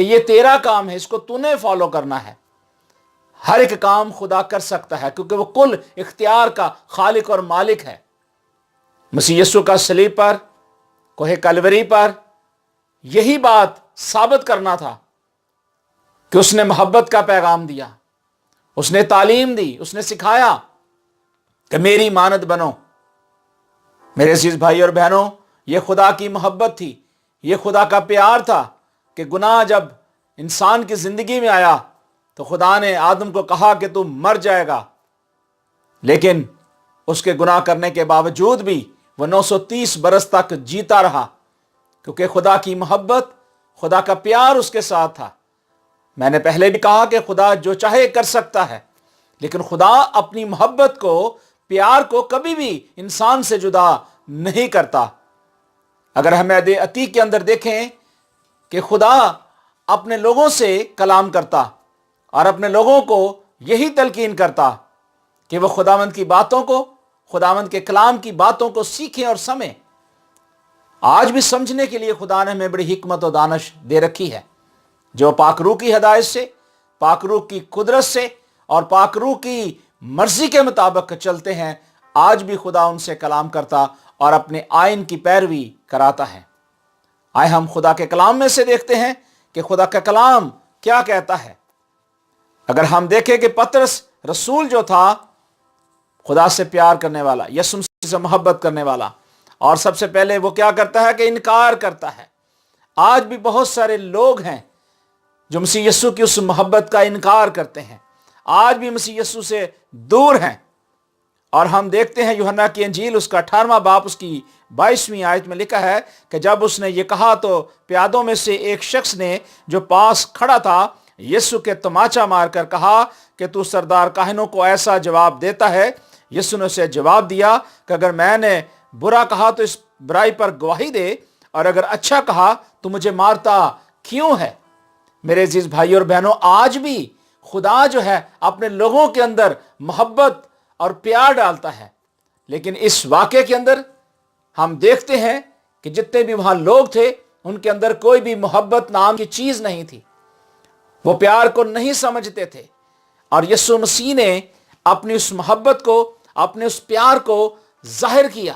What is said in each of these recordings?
کہ یہ تیرا کام ہے، اس کو تُونے فالو کرنا ہے۔ ہر ایک کام خدا کر سکتا ہے کیونکہ وہ کل اختیار کا خالق اور مالک ہے۔ مسیح یسوع کا صلیب پر، کوہ کلوری پر یہی بات ثابت کرنا تھا کہ اس نے محبت کا پیغام دیا، اس نے تعلیم دی، اس نے سکھایا کہ میری مانند بنو۔ میرے عزیز بھائی اور بہنوں، یہ خدا کی محبت تھی، یہ خدا کا پیار تھا کہ گناہ جب انسان کی زندگی میں آیا تو خدا نے آدم کو کہا کہ تو مر جائے گا، لیکن اس کے گناہ کرنے کے باوجود بھی وہ 930 برس تک جیتا رہا، کیونکہ خدا کی محبت، خدا کا پیار اس کے ساتھ تھا۔ میں نے پہلے بھی کہا کہ خدا جو چاہے کر سکتا ہے، لیکن خدا اپنی محبت کو، پیار کو کبھی بھی انسان سے جدا نہیں کرتا۔ اگر ہم عہد عتیق کے اندر دیکھیں کہ خدا اپنے لوگوں سے کلام کرتا اور اپنے لوگوں کو یہی تلقین کرتا کہ وہ خداوند کی باتوں کو، خداوند کے کلام کی باتوں کو سیکھیں اور سمجھیں۔ آج بھی سمجھنے کے لیے خدا نے ہمیں بڑی حکمت و دانش دے رکھی ہے، جو پاک روح کی ہدایت سے، پاک روح کی قدرت سے اور پاک روح کی مرضی کے مطابق چلتے ہیں۔ آج بھی خدا ان سے کلام کرتا اور اپنے آئین کی پیروی کراتا ہے۔ آئے ہم خدا کے کلام میں سے دیکھتے ہیں کہ خدا کا کلام کیا کہتا ہے۔ اگر ہم دیکھیں کہ پطرس رسول جو تھا، خدا سے پیار کرنے والا، یسوع مسیح سے محبت کرنے والا، اور سب سے پہلے وہ کیا کرتا ہے کہ انکار کرتا ہے۔ آج بھی بہت سارے لوگ ہیں جو مسیح یسوع کی اس محبت کا انکار کرتے ہیں، آج بھی مسیح یسوع سے دور ہیں۔ اور ہم دیکھتے ہیں یوحنا کی انجیل اس کا 18واں باب اس کی 22ویں آیت میں لکھا ہے کہ جب اس نے یہ کہا تو پیادوں میں سے ایک شخص نے جو پاس کھڑا تھا یسوع کے تماچا مار کر کہا کہ تو سردار کاہنوں کو ایسا جواب دیتا ہے۔ یسوع نے اسے جواب دیا کہ اگر میں نے برا کہا تو اس برائی پر گواہی دے، اور اگر اچھا کہا تو مجھے مارتا کیوں ہے؟ میرے عزیز بھائی اور بہنوں، آج بھی خدا جو ہے اپنے لوگوں کے اندر محبت اور پیار ڈالتا ہے، لیکن اس واقعے کے اندر ہم دیکھتے ہیں کہ جتنے بھی وہاں لوگ تھے ان کے اندر کوئی بھی محبت نام کی چیز نہیں تھی، وہ پیار کو نہیں سمجھتے تھے۔ اور یسوع مسیح نے اپنی اس محبت کو، اپنے اس پیار کو ظاہر کیا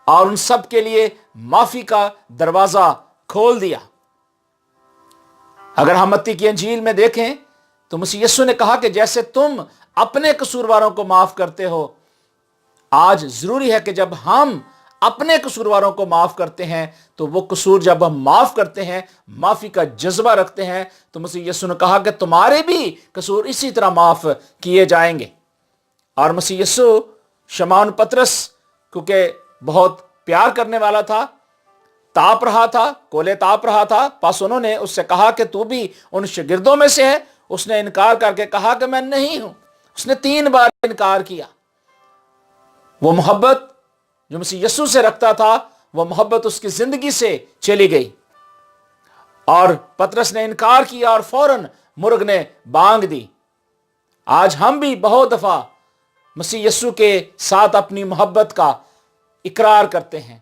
اور ان سب کے لیے معافی کا دروازہ کھول دیا۔ اگر ہم متی کی انجیل میں دیکھیں تو مسیح یسوع نے کہا کہ جیسے تم اپنے قصورواروں کو معاف کرتے ہو، آج ضروری ہے کہ جب ہم اپنے قصورواروں کو معاف کرتے ہیں تو وہ قصور جب ہم معاف کرتے ہیں، معافی کا جذبہ رکھتے ہیں، تو مسیح یسوع نے کہا کہ تمہارے بھی قصور اسی طرح معاف کیے جائیں گے۔ اور مسیح یسوع شمعون پطرس کیونکہ بہت پیار کرنے والا تھا، تاپ رہا تھا، کولے تاپ رہا تھا، پس انہوں نے اس سے کہا کہ تو بھی ان شاگردوں میں سے ہے؟ اس نے انکار کر کے کہا کہ میں نہیں ہوں۔ اس نے 3 بار انکار کیا۔ وہ محبت جو مسیح یسوع سے رکھتا تھا، وہ محبت اس کی زندگی سے چلی گئی، اور پطرس نے انکار کیا اور فوراً مرغ نے بانگ دی۔ آج ہم بھی بہت دفعہ مسیح یسوع کے ساتھ اپنی محبت کا اقرار کرتے ہیں،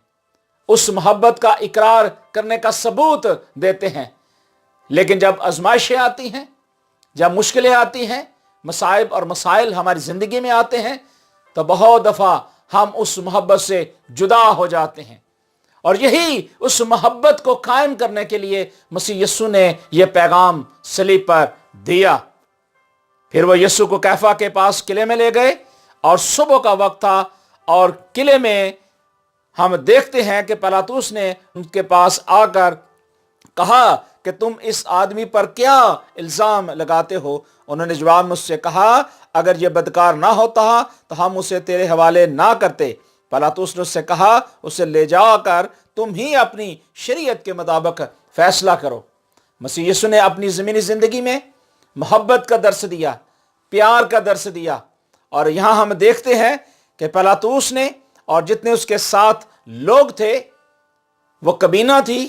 اس محبت کا اقرار کرنے کا ثبوت دیتے ہیں، لیکن جب آزمائشیں آتی ہیں، جب مشکلیں آتی ہیں، مصائب اور مسائل ہماری زندگی میں آتے ہیں، تو بہت دفعہ ہم اس محبت سے جدا ہو جاتے ہیں۔ اور یہی اس محبت کو قائم کرنے کے لیے مسیح یسوع نے یہ پیغام صلیب پر دیا۔ پھر وہ یسوع کو کیفا کے پاس قلعے میں لے گئے، اور صبح کا وقت تھا، اور قلعے میں ہم دیکھتے ہیں کہ پلاطوس نے ان کے پاس آ کر کہا کہ تم اس آدمی پر کیا الزام لگاتے ہو؟ انہوں نے جواب میں اس سے کہا اگر یہ بدکار نہ ہوتا تو ہم اسے تیرے حوالے نہ کرتے۔ پلاطوس نے اس سے کہا اسے لے جا کر تم ہی اپنی شریعت کے مطابق فیصلہ کرو۔ مسیح یسوع نے اپنی زمینی زندگی میں محبت کا درس دیا، پیار کا درس دیا، اور یہاں ہم دیکھتے ہیں کہ پلاطوس نے اور جتنے اس کے ساتھ لوگ تھے، وہ کبینہ تھی،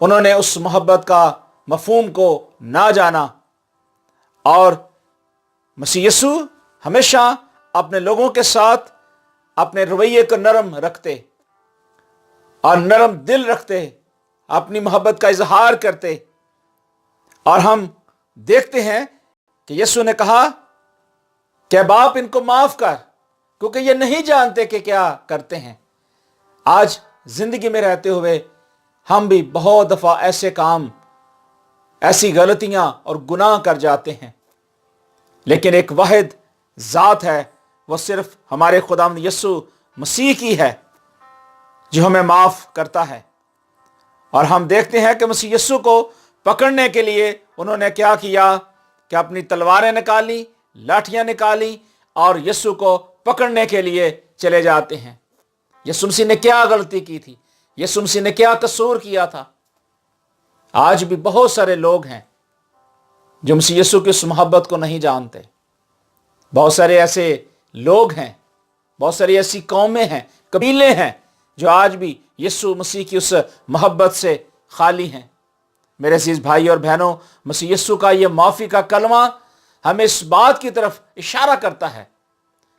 انہوں نے اس محبت کا مفہوم کو نہ جانا۔ اور مسیح یسوع ہمیشہ اپنے لوگوں کے ساتھ اپنے رویے کو نرم رکھتے اور نرم دل رکھتے، اپنی محبت کا اظہار کرتے، اور ہم دیکھتے ہیں کہ یسوع نے کہا کہ باپ ان کو معاف کر کیونکہ یہ نہیں جانتے کہ کیا کرتے ہیں۔ آج زندگی میں رہتے ہوئے ہم بھی بہت دفعہ ایسے کام، ایسی غلطیاں اور گناہ کر جاتے ہیں، لیکن ایک واحد ذات ہے، وہ صرف ہمارے خداوند یسوع مسیح کی ہے جو ہمیں معاف کرتا ہے۔ اور ہم دیکھتے ہیں کہ مسیح یسوع کو پکڑنے کے لیے انہوں نے کیا کیا کہ اپنی تلواریں نکالی، لاٹھیاں نکالی اور یسوع کو پکڑنے کے لیے چلے جاتے ہیں۔ یسوع مسیح نے کیا غلطی کی تھی؟ یسوع مسیح نے کیا قصور کیا تھا؟ آج بھی بہت سارے لوگ ہیں جو مسیح یسوع کی اس محبت کو نہیں جانتے۔ بہت سارے ایسے لوگ ہیں، بہت ساری ایسی قومیں ہیں، قبیلے ہیں جو آج بھی یسوع مسیح کی اس محبت سے خالی ہیں۔ میرے عزیز بھائی اور بہنوں، مسیح یسوع کا یہ معافی کا کلمہ ہمیں اس بات کی طرف اشارہ کرتا ہے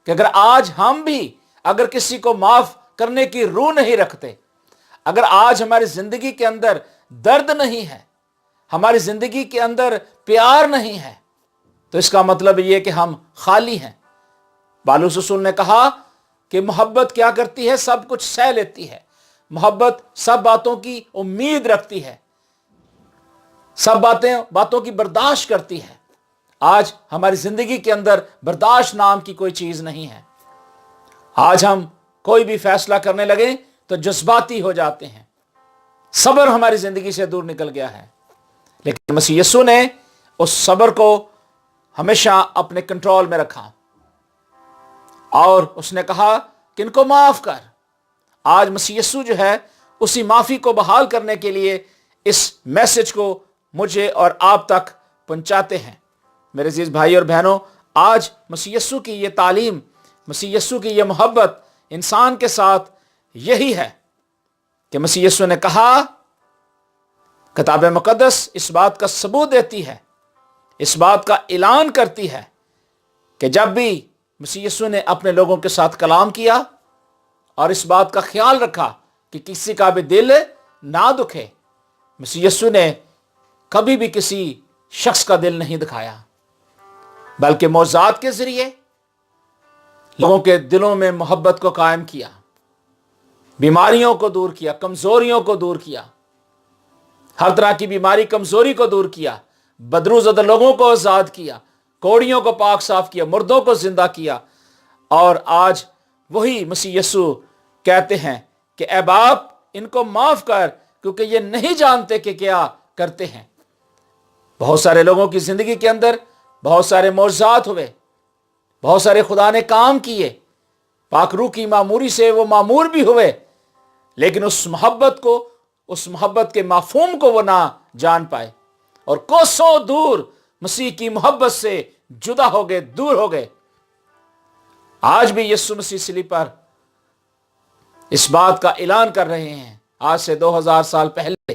کہ اگر آج ہم بھی اگر کسی کو معاف کرنے کی روح نہیں رکھتے، اگر آج ہماری زندگی کے اندر درد نہیں ہے، ہماری زندگی کے اندر پیار نہیں ہے، تو اس کا مطلب یہ کہ ہم خالی ہیں۔ پالوس رسول نے کہا کہ محبت کیا کرتی ہے؟ سب کچھ سہ لیتی ہے۔ محبت سب باتوں کی امید رکھتی ہے، سب باتوں کی برداشت کرتی ہے۔ آج ہماری زندگی کے اندر برداشت نام کی کوئی چیز نہیں ہے۔ آج ہم کوئی بھی فیصلہ کرنے لگیں تو جذباتی ہو جاتے ہیں، صبر ہماری زندگی سے دور نکل گیا ہے۔ لیکن مسیح یسوع نے اس صبر کو ہمیشہ اپنے کنٹرول میں رکھا اور اس نے کہا کہ ان کو معاف کر۔ آج مسیح یسوع جو ہے اسی معافی کو بحال کرنے کے لیے اس میسج کو مجھے اور آپ تک پہنچاتے ہیں۔ میرے عزیز بھائی اور بہنوں، آج مسیح یسوع کی یہ تعلیم، مسیح یسوع کی یہ محبت انسان کے ساتھ یہی ہے کہ مسیح یسوع نے کہا، کتاب مقدس اس بات کا ثبوت دیتی ہے، اس بات کا اعلان کرتی ہے کہ جب بھی مسیح یسوع نے اپنے لوگوں کے ساتھ کلام کیا اور اس بات کا خیال رکھا کہ کسی کا بھی دل نہ دکھے، مسیح یسوع نے کبھی بھی کسی شخص کا دل نہیں دکھایا، بلکہ معجزات کے ذریعے لوگوں کے دلوں میں محبت کو قائم کیا، بیماریوں کو دور کیا، کمزوریوں کو دور کیا، ہر طرح کی بیماری کمزوری کو دور کیا، بدرو زدہ لوگوں کو آزاد کیا، کوڑیوں کو پاک صاف کیا، مردوں کو زندہ کیا۔ اور آج وہی مسیح یسوع کہتے ہیں کہ اے باپ ان کو معاف کر کیونکہ یہ نہیں جانتے کہ کیا کرتے ہیں۔ بہت سارے لوگوں کی زندگی کے اندر بہت سارے معجزات ہوئے، بہت سارے خدا نے کام کیے، پاک روح کی معموری سے وہ معمور بھی ہوئے، لیکن اس محبت کے مفہوم کو وہ نہ جان پائے اور کوسوں دور مسیح کی محبت سے جدا ہو گئے، دور ہو گئے۔ آج بھی یسوع مسیح صلیب پر اس بات کا اعلان کر رہے ہیں۔ آج سے 2000 سال پہلے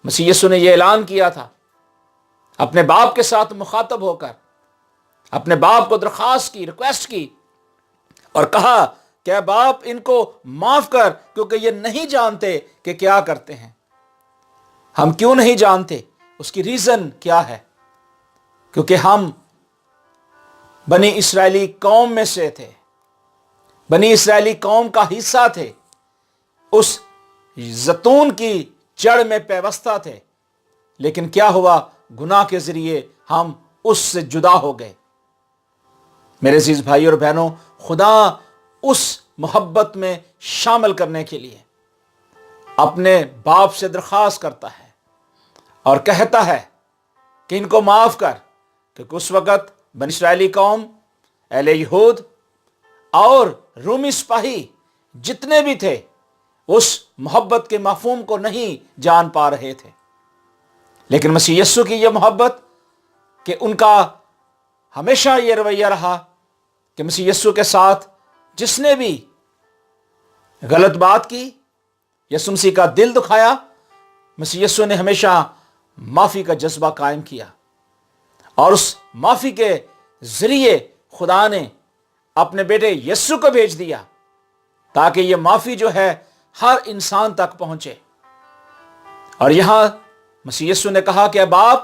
مسیح یسوع نے یہ اعلان کیا تھا، اپنے باپ کے ساتھ مخاطب ہو کر اپنے باپ کو درخواست کی، ریکویسٹ کی اور کہا کہ اے باپ ان کو معاف کر کیونکہ یہ نہیں جانتے کہ کیا کرتے ہیں۔ ہم کیوں نہیں جانتے؟ اس کی ریزن کیا ہے؟ کیونکہ ہم بنی اسرائیلی قوم میں سے تھے، بنی اسرائیلی قوم کا حصہ تھے، اس زیتون کی جڑ میں پیوستہ تھے، لیکن کیا ہوا؟ گناہ کے ذریعے ہم اس سے جدا ہو گئے۔ میرے عزیز بھائی اور بہنوں، خدا اس محبت میں شامل کرنے کے لیے اپنے باپ سے درخواست کرتا ہے اور کہتا ہے کہ ان کو معاف کر، کیونکہ اس وقت بنی اسرائیلی قوم، اہل یہود اور رومی سپاہی جتنے بھی تھے اس محبت کے مفہوم کو نہیں جان پا رہے تھے، لیکن مسیح یسوع کی یہ محبت کہ ان کا ہمیشہ یہ رویہ رہا کہ مسیح یسوع کے ساتھ جس نے بھی غلط بات کی، یسوع مسیح کا دل دکھایا، مسیح یسوع نے ہمیشہ معافی کا جذبہ قائم کیا، اور اس معافی کے ذریعے خدا نے اپنے بیٹے یسوع کو بھیج دیا تاکہ یہ معافی جو ہے ہر انسان تک پہنچے۔ اور یہاں مسیح یسوع نے کہا کہ اے باپ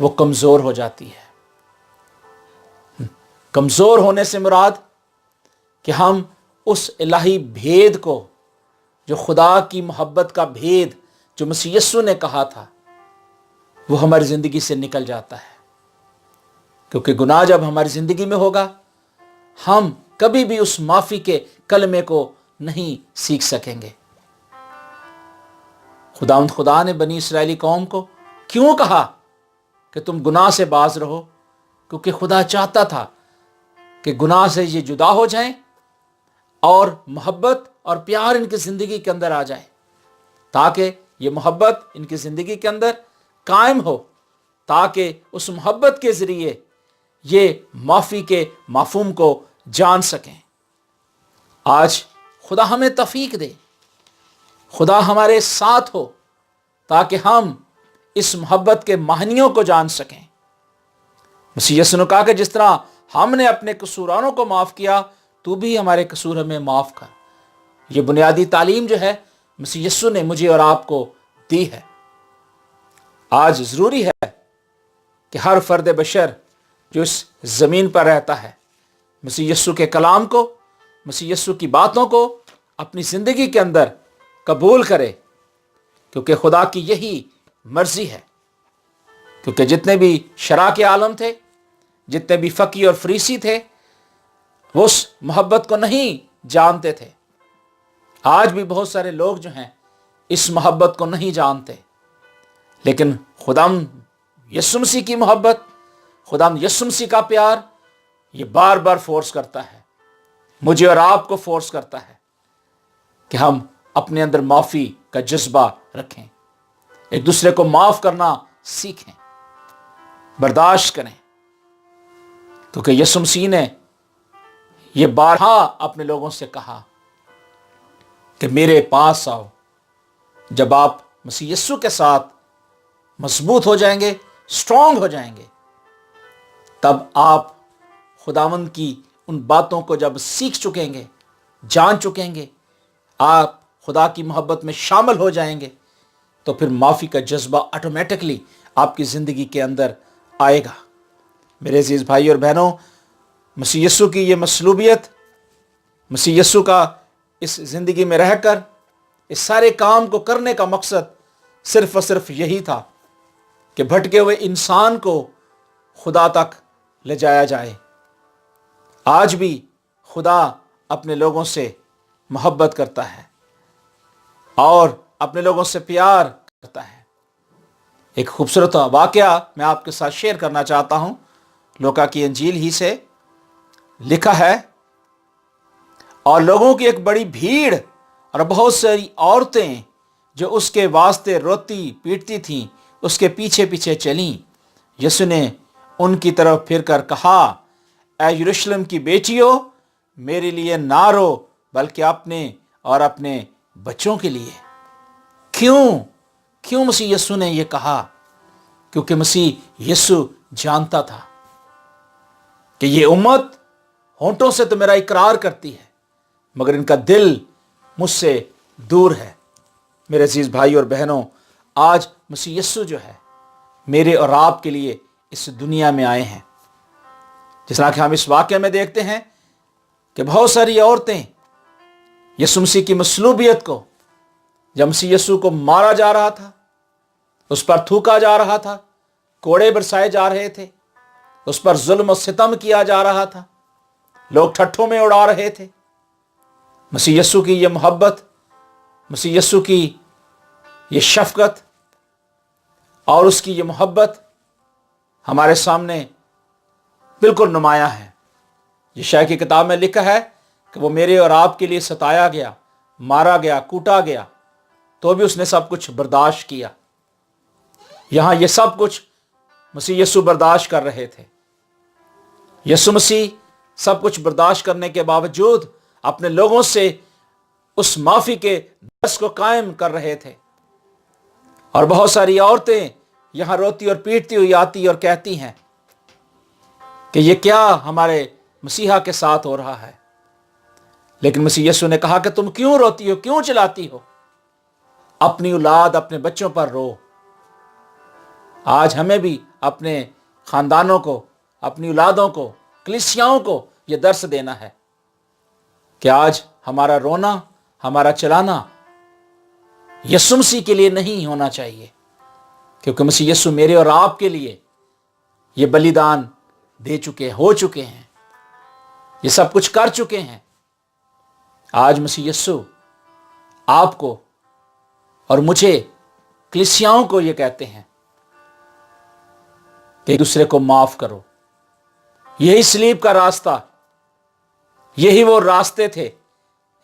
وہ کمزور ہو جاتی ہے۔ کمزور ہونے سے مراد کہ ہم اس الہی بھید کو، جو خدا کی محبت کا بھید جو مسیح یسوع نے کہا تھا، وہ ہماری زندگی سے نکل جاتا ہے۔ کیونکہ گناہ جب ہماری زندگی میں ہوگا، ہم کبھی بھی اس معافی کے کلمے کو نہیں سیکھ سکیں گے۔ خدا نے بنی اسرائیلی قوم کو کیوں کہا کہ تم گناہ سے باز رہو؟ کیونکہ خدا چاہتا تھا کہ گناہ سے یہ جدا ہو جائیں اور محبت اور پیار ان کی زندگی کے اندر آ جائے، تاکہ یہ محبت ان کی زندگی کے اندر قائم ہو، تاکہ اس محبت کے ذریعے یہ معافی کے مفہوم کو جان سکیں۔ آج خدا ہمیں توفیق دے، خدا ہمارے ساتھ ہو، تاکہ ہم اس محبت کے معنیوں کو جان سکیں۔ مسیح یسوع نے کہا کہ جس طرح ہم نے اپنے قصورانوں کو معاف کیا، تو بھی ہمارے قصور ہمیں معاف کر۔ یہ بنیادی تعلیم جو ہے مسیح یسوع نے مجھے اور آپ کو دی ہے۔ آج ضروری ہے کہ ہر فرد بشر جو اس زمین پر رہتا ہے، مسیح یسوع کے کلام کو، مسیح یسوع کی باتوں کو اپنی زندگی کے اندر قبول کرے، کیونکہ خدا کی یہی مرضی ہے۔ کیونکہ جتنے بھی شرع کے عالم تھے، جتنے بھی فقی اور فریسی تھے، وہ اس محبت کو نہیں جانتے تھے۔ آج بھی بہت سارے لوگ جو ہیں اس محبت کو نہیں جانتے، لیکن خداوند یسوع مسیح کی محبت، خداوند یسوع مسیح کا پیار، یہ بار بار فورس کرتا ہے، مجھے اور آپ کو فورس کرتا ہے کہ ہم اپنے اندر معافی کا جذبہ رکھیں، ایک دوسرے کو معاف کرنا سیکھیں، برداشت کریں۔ کیونکہ یسوع مسیح نے یہ بارہا اپنے لوگوں سے کہا کہ میرے پاس آؤ۔ جب آپ مسیح یسوع کے ساتھ مضبوط ہو جائیں گے، اسٹرانگ ہو جائیں گے، تب آپ خداوند کی ان باتوں کو جب سیکھ چکیں گے، جان چکیں گے، آپ خدا کی محبت میں شامل ہو جائیں گے، تو پھر معافی کا جذبہ آٹومیٹکلی آپ کی زندگی کے اندر آئے گا۔ میرے عزیز بھائی اور بہنوں، مسیح یسوع کی یہ مصلوبیت، مسیح یسوع کا اس زندگی میں رہ کر اس سارے کام کو کرنے کا مقصد صرف اور صرف یہی تھا کہ بھٹکے ہوئے انسان کو خدا تک لے جایا جائے۔ آج بھی خدا اپنے لوگوں سے محبت کرتا ہے اور اپنے لوگوں سے پیار کرتا ہے۔ ایک خوبصورت واقعہ میں آپ کے ساتھ شیئر کرنا چاہتا ہوں، لوکا کی انجیل ہی سے لکھا ہے، اور لوگوں کی ایک بڑی بھیڑ اور بہت ساری عورتیں جو اس کے واسطے روتی پیٹتی تھیں، اس کے پیچھے پیچھے چلیں۔ یسوع نے ان کی طرف پھر کر کہا، اے یروشلم کی بیٹیوں، میرے لیے نہ رو، بلکہ اپنے اور اپنے بچوں کے لیے۔ کیوں مسیح یسوع نے یہ کہا؟ کیونکہ مسیح یسوع جانتا تھا کہ یہ امت ہونٹوں سے تو میرا اقرار کرتی ہے، مگر ان کا دل مجھ سے دور ہے۔ میرے عزیز بھائی اور بہنوں، آج مسیح یسوع جو ہے میرے اور آپ کے لیے اس دنیا میں آئے ہیں۔ جس طرح کہ ہم اس واقعے میں دیکھتے ہیں کہ بہت ساری عورتیں یسوع مسیح کی مصلوبیت کو، جب مسیح یسوع کو مارا جا رہا تھا، اس پر تھوکا جا رہا تھا، کوڑے برسائے جا رہے تھے، اس پر ظلم و ستم کیا جا رہا تھا، لوگ ٹھٹھوں میں اڑا رہے تھے، مسیح یسوع کی یہ محبت، مسیح یسوع کی یہ شفقت اور اس کی یہ محبت ہمارے سامنے بالکل نمایاں ہے۔ یشعیاہ کی کتاب میں لکھا ہے کہ وہ میرے اور آپ کے لیے ستایا گیا، مارا گیا، کوٹا گیا، تو بھی اس نے سب کچھ برداشت کیا۔ یہاں یہ سب کچھ مسیح یسوع برداشت کر رہے تھے۔ یسوع مسیح سب کچھ برداشت کرنے کے باوجود اپنے لوگوں سے اس معافی کے درس کو قائم کر رہے تھے۔ اور بہت ساری عورتیں یہاں روتی اور پیٹتی ہوئی آتی اور کہتی ہیں کہ یہ کیا ہمارے مسیحا کے ساتھ ہو رہا ہے؟ لیکن مسیح یسوع نے کہا کہ تم کیوں روتی ہو، کیوں چلاتی ہو؟ اپنی اولاد، اپنے بچوں پر رو۔ آج ہمیں بھی اپنے خاندانوں کو، اپنی اولادوں کو، کلیسیاؤں کو یہ درس دینا ہے کہ آج ہمارا رونا، ہمارا چلانا یسوع مسیح کے لیے نہیں ہونا چاہیے، کیونکہ مسیح یسوع میرے اور آپ کے لیے یہ بلیدان دے چکے، ہو چکے ہیں، یہ سب کچھ کر چکے ہیں۔ آج مسیح یسوع آپ کو اور مجھے، کلیسیاؤں کو یہ کہتے ہیں کہ ایک دوسرے کو معاف کرو۔ یہی صلیب کا راستہ، یہی وہ راستے تھے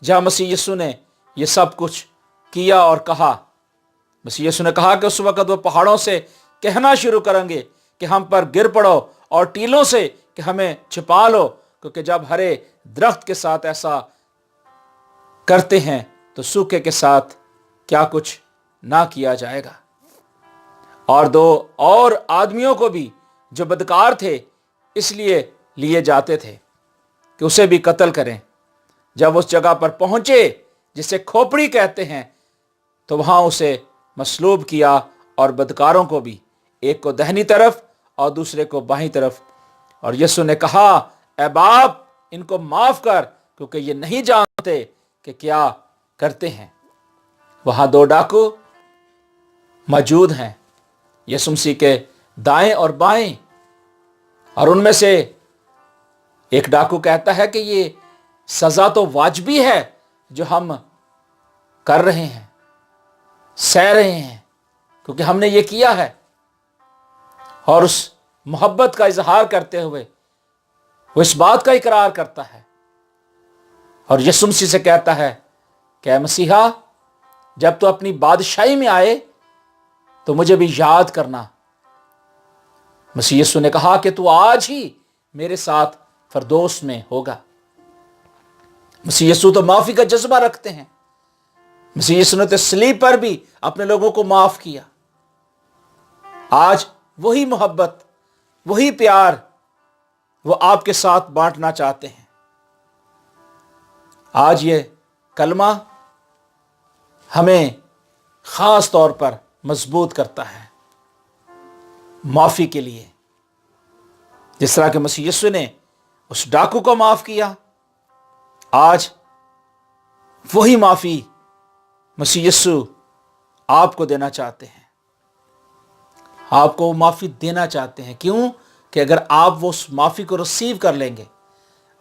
جہاں مسیح یسوع نے یہ سب کچھ کیا اور کہا۔ مسیح یسوع نے کہا کہ اس وقت وہ پہاڑوں سے کہنا شروع کریں گے کہ ہم پر گر پڑو، اور ٹیلوں سے کہ ہمیں چھپا لو، کیونکہ جب ہرے درخت کے ساتھ ایسا کرتے ہیں تو سوکھے کے ساتھ کیا کچھ نہ کیا جائے گا۔ اور دو اور آدمیوں کو بھی جو بدکار تھے اس لیے لیے جاتے تھے کہ اسے بھی قتل کریں۔ جب اس جگہ پر پہنچے جسے کھوپڑی کہتے ہیں تو وہاں اسے مصلوب کیا، اور بدکاروں کو بھی، ایک کو دہنی طرف اور دوسرے کو بائیں طرف۔ اور یسوع نے کہا، اے باپ ان کو معاف کر، کیونکہ یہ نہیں جانتے کہ کیا کرتے ہیں۔ وہاں دو ڈاکو موجود ہیں، یسوع مسیح کے دائیں اور بائیں، اور ان میں سے ایک ڈاکو کہتا ہے کہ یہ سزا تو واجبی ہے جو ہم کر رہے ہیں، سہ رہے ہیں، کیونکہ ہم نے یہ کیا ہے۔ اور اس محبت کا اظہار کرتے ہوئے وہ اس بات کا اقرار کرتا ہے، اور یسوع مسیح سے کہتا ہے کہ اے مسیحا، جب تو اپنی بادشاہی میں آئے تو مجھے بھی یاد کرنا۔ مسیح یسوع نے کہا کہ تو آج ہی میرے ساتھ فردوس میں ہوگا۔ مسیح یسوع تو معافی کا جذبہ رکھتے ہیں۔ مسیح یسوع نے تو صلیب پر بھی اپنے لوگوں کو معاف کیا۔ آج وہی محبت، وہی پیار وہ آپ کے ساتھ بانٹنا چاہتے ہیں۔ آج یہ کلمہ ہمیں خاص طور پر مضبوط کرتا ہے معافی کے لیے۔ جس طرح کہ مسیح یسوع نے اس ڈاکو کو معاف کیا، آج وہی معافی مسیح یسوع آپ کو دینا چاہتے ہیں۔ آپ کو وہ معافی دینا چاہتے ہیں، کیوں؟ کہ اگر آپ وہ اس معافی کو ریسیو کر لیں گے،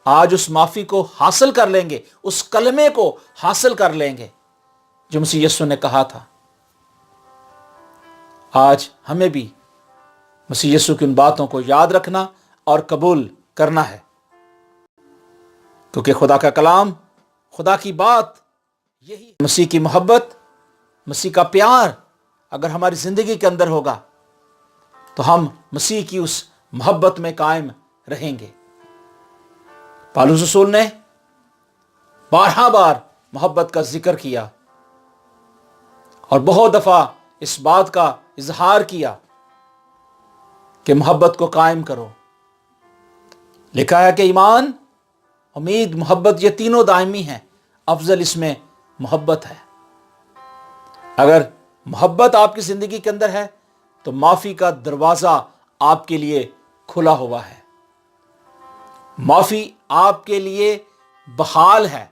آج اس معافی کو حاصل کر لیں گے، اس کلمے کو حاصل کر لیں گے جو مسیح یسوع نے کہا تھا۔ آج ہمیں بھی مسیح یسوع کی ان باتوں کو یاد رکھنا اور قبول کرنا ہے، کیونکہ خدا کا کلام، خدا کی بات یہی مسیح کی محبت، مسیح کا پیار اگر ہماری زندگی کے اندر ہوگا تو ہم مسیح کی اس محبت میں قائم رہیں گے۔ پالوس رسول نے بارہا بار محبت کا ذکر کیا اور بہت دفعہ اس بات کا اظہار کیا کہ محبت کو قائم کرو۔ لکھا ہے کہ ایمان، امید، محبت یہ تینوں دائمی ہیں، افضل اس میں محبت ہے۔ اگر محبت آپ کی زندگی کے اندر ہے تو معافی کا دروازہ آپ کے لیے کھلا ہوا ہے، معافی آپ کے لیے بحال ہے،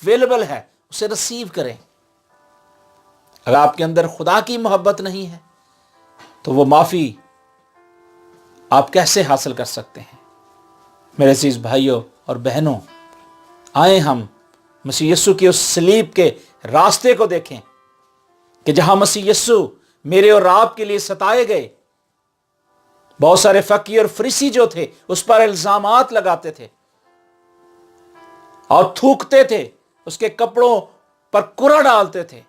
اویلیبل ہے، اسے ریسیو کریں۔ اگر آپ کے اندر خدا کی محبت نہیں ہے تو وہ معافی آپ کیسے حاصل کر سکتے ہیں؟ میرے عزیز بھائیوں اور بہنوں، آئیں ہم مسیح یسوع کی اس صلیب کے راستے کو دیکھیں کہ جہاں مسیح یسوع میرے اور آپ کے لیے ستائے گئے۔ بہت سارے فقی اور فریسی جو تھے اس پر الزامات لگاتے تھے اور تھوکتے تھے، اس کے کپڑوں پر کوڑا ڈالتے تھے،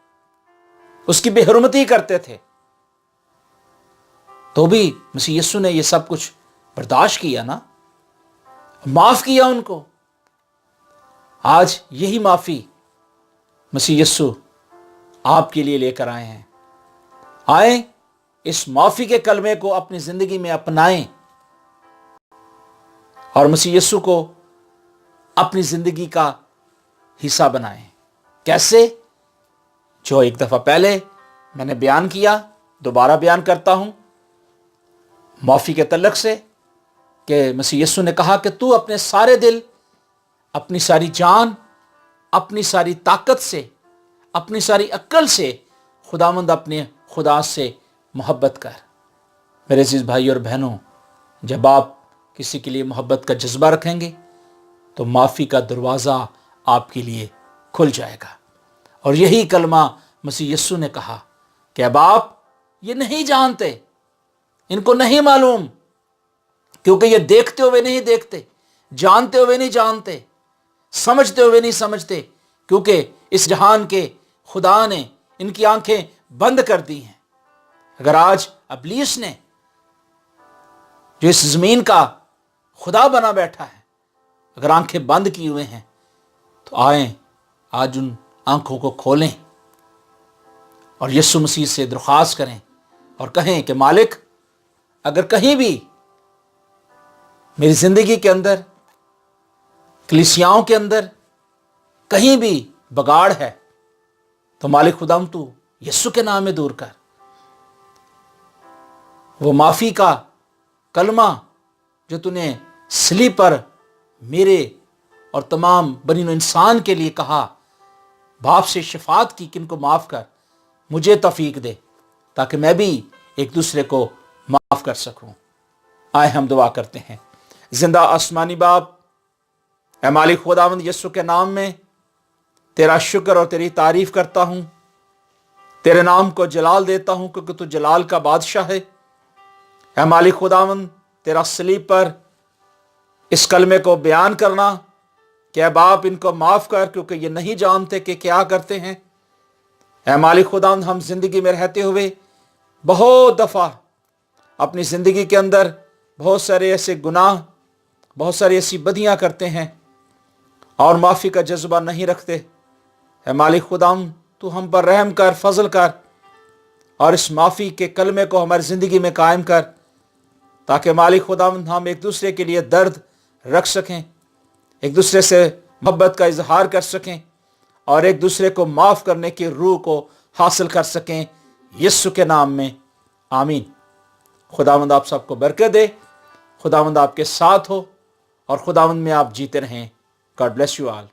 اس کی بے حرمتی کرتے تھے، تو بھی مسیح یسوع نے یہ سب کچھ برداشت کیا نا، معاف کیا ان کو۔ آج یہی معافی مسیح یسوع آپ کے لیے لے کر آئے ہیں۔ آئیں اس معافی کے کلمے کو اپنی زندگی میں اپنائیں اور مسیح یسوع کو اپنی زندگی کا حصہ بنائیں۔ کیسے؟ جو ایک دفعہ پہلے میں نے بیان کیا، دوبارہ بیان کرتا ہوں۔ معافی کے تعلق سے کہ مسیح یسوع نے کہا کہ تو اپنے سارے دل، اپنی ساری جان، اپنی ساری طاقت سے، اپنی ساری عقل سے خداوند اپنے خدا سے محبت کر۔ میرے عزیز بھائی اور بہنوں، جب آپ کسی کے لیے محبت کا جذبہ رکھیں گے تو معافی کا دروازہ آپ کے لیے کھل جائے گا۔ اور یہی کلمہ مسیح یسوع نے کہا کہ اب آپ یہ نہیں جانتے، ان کو نہیں معلوم، کیونکہ یہ دیکھتے ہوئے نہیں دیکھتے، جانتے ہوئے نہیں جانتے، سمجھتے ہوئے نہیں سمجھتے، کیونکہ اس جہان کے خدا نے ان کی آنکھیں بند کر دی ہیں۔ اگر آج ابلیس نے، جو اس زمین کا خدا بنا بیٹھا ہے، اگر آنکھیں بند کی ہوئے ہیں تو آئیں آج ان آنکھوں کو کھولیں اور یسوع مسیح سے درخواست کریں اور کہیں کہ مالک، اگر کہیں بھی میری زندگی کے اندر، کلیسیاؤں کے اندر کہیں بھی بگاڑ ہے تو مالک خدا تو یسوع کے نام میں دور کر۔ وہ معافی کا کلمہ جو تو نے صلیب پر میرے اور تمام بنی نوع انسان کے لیے کہا، باپ سے شفاعت کی کہ ان کو معاف کر، مجھے توفیق دے تاکہ میں بھی ایک دوسرے کو معاف کر سکوں۔ آئے ہم دعا کرتے ہیں۔ زندہ آسمانی باپ، اے مالک خداوند یسوع کے نام میں تیرا شکر اور تیری تعریف کرتا ہوں، تیرے نام کو جلال دیتا ہوں کیونکہ تو جلال کا بادشاہ ہے۔ اے مالک خداوند، تیرا صلیب پر اس کلمے کو بیان کرنا کہ اے باپ ان کو معاف کر کیونکہ یہ نہیں جانتے کہ کیا کرتے ہیں۔ اے مالک خداوند، ہم زندگی میں رہتے ہوئے بہت دفعہ اپنی زندگی کے اندر بہت سارے ایسے گناہ، بہت ساری ایسی بدیاں کرتے ہیں اور معافی کا جذبہ نہیں رکھتے۔ اے مالک خداوند، تو ہم پر رحم کر، فضل کر اور اس معافی کے کلمے کو ہماری زندگی میں قائم کر تاکہ مالک خداوند ہم ایک دوسرے کے لیے درد رکھ سکیں، ایک دوسرے سے محبت کا اظہار کر سکیں اور ایک دوسرے کو معاف کرنے کی روح کو حاصل کر سکیں، یسوع کے نام میں آمین۔ خداوند آپ سب کو برکت دے، خداوند آپ کے ساتھ ہو اور خداوند میں آپ جیتے رہیں۔ God bless you all.